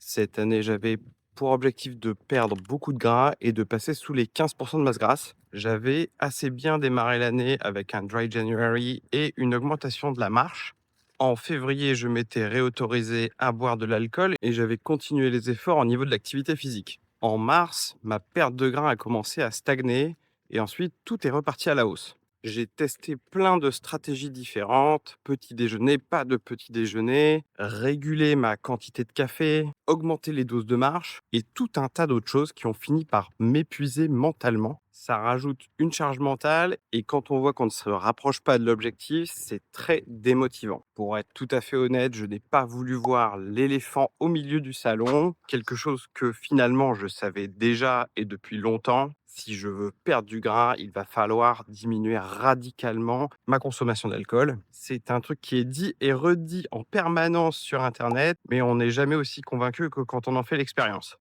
Cette année, j'avais pour objectif de perdre beaucoup de gras et de passer sous les 15 de masse grasse. J'avais assez bien démarré l'année avec un dry January et une augmentation de la marche. En février, je m'étais réautorisé à boire de l'alcool et j'avais continué les efforts au niveau de l'activité physique. En mars, ma perte de gras a commencé à stagner et ensuite tout est reparti à la hausse. J'ai testé plein de stratégies différentes, petit déjeuner, pas de petit déjeuner, réguler ma quantité de café, augmenter les doses de marche et tout un tas d'autres choses qui ont fini par m'épuiser mentalement. Ça rajoute une charge mentale et quand on voit qu'on ne se rapproche pas de l'objectif, c'est très démotivant. Pour être tout à fait honnête, je n'ai pas voulu voir l'éléphant au milieu du salon, quelque chose que finalement je savais déjà et depuis longtemps. Si je veux perdre du gras, il va falloir diminuer radicalement ma consommation d'alcool. C'est un truc qui est dit et redit en permanence sur internet, mais on n'est jamais aussi convaincu que quand on en fait l'expérience.